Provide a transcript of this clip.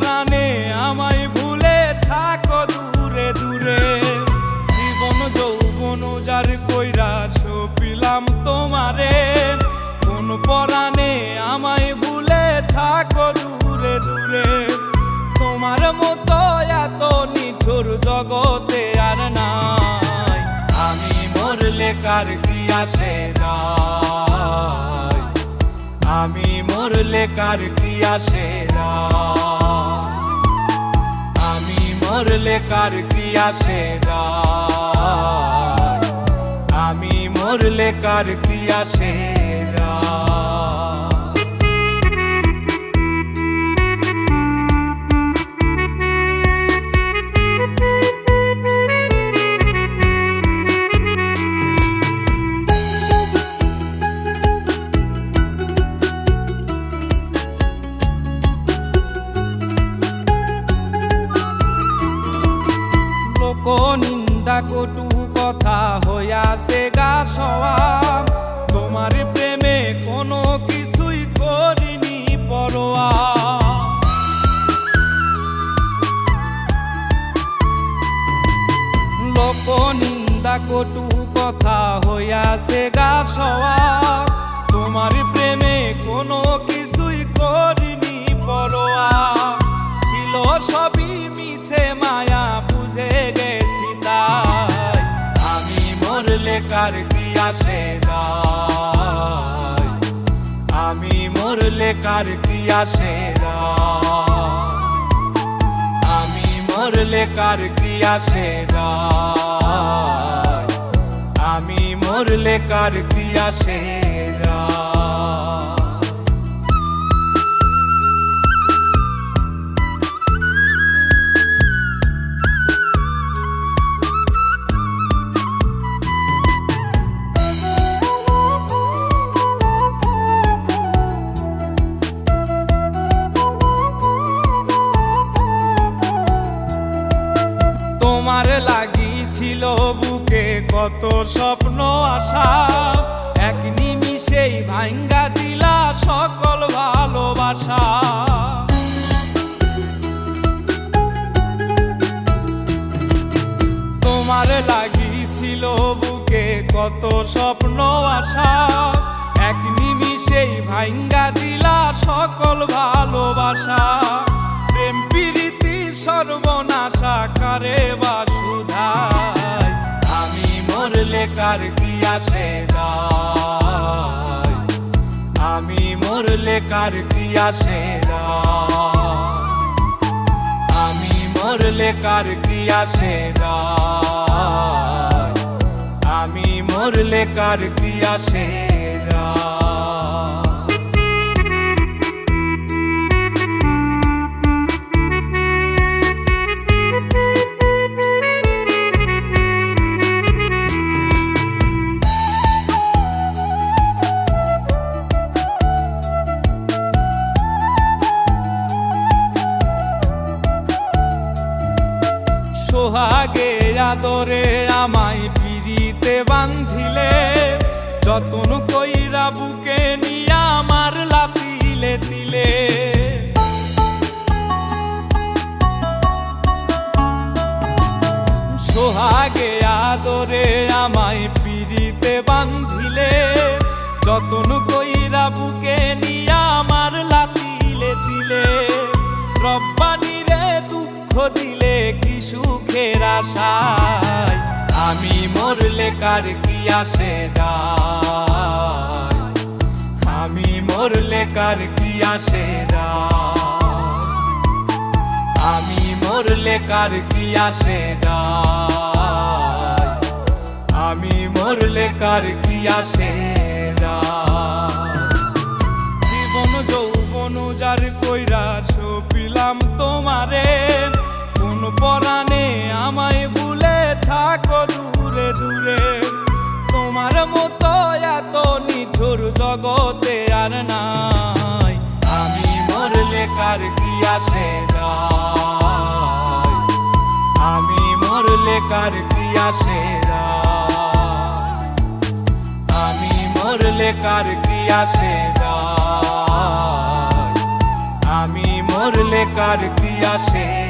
পরাণে আমায় ভুলে থাকো দূরে দূরে। জীবন যৌবন যার কইরা সপিলাম তোমারে, কোন পরাণে আমায় ভুলে থাকো দূরে দূরে। তোমার মতো এত নিঠুর জগতে আর নাই, আমি মরলে কার কি আসে যায়, আমি মরলে কার কি আসে যায়, আমি মরলে কার কি আসে যায়, আমি মরলে কার কি আসে যায়। নিন্দা কটু কথা হইয়াছে গা সওয়াব, তোমার প্রেমে কোনো কিছুই করিনি পরোয়া। লোক নিন্দা কটু কথা হইয়াছে গা সওয়াব, তোমার প্রেমে কোনো কিছুই করিনি পরোয়া। ছিল সবই মিছে মায়া বুঝে গেছি তাই, আমি মরলে কার কি আসে যায়, আমি মরলে কার কি আসে যায়, আমি মরলে কার কি আসে যায়, আমি মরলে কার কি আসে যায়। তোমার লাগিছিল বুকে কত স্বপ্ন আশা, এক নিমিষেই ভাঙ্গা দিলা সকল ভালোবাসা। তোমার লাগিছিল বুকে কত স্বপ্ন আশা, এক নিমিষেই ভাঙ্গা দিলা সকল ভালোবাসা। প্রেম প্রীতি সর্বনাশা কারে বা সুধায়, আমি মরলে কার কি আসে যায়, আমি মরলে কার কি আসে যায়, আমি মরলে কার কি আসে যায়, আমি মরলে কার কি আসে যায়। সোহাগে আদরে আমায় পিরিতে বান্ধিলে, যতন কইরা বুকে নিয়া আমার লাতিলে দিলে। সোহাগে আদরে আমায় পিরিতে বান্ধিলে, যতন কইরা বুকে নিয়া আমার লাতিলে দিলে। রব্বানি রে দুঃখ দিলে কি সুখের আশায়, আমি মরলে কার কি আসে যায়, আমি মরলে কার কি আসে যায়, আমি মরলে কার কি আসে যায়, আমি মরলে কার কি আসে যায়। জীবন যৌবন যার কইরা সপিলাম তোমারে, কোন পরাণে আমায় ভুলে থাকো দূরে দূরে। তোমার মতো এত নিঠুর জগতে আর নাই, আমি মরলে কার কি আসে যায়, আমি মরলে কার কি আসে যায়, আমি মরলে কার কি আসে যায়, আমি মরলে কার কি আসে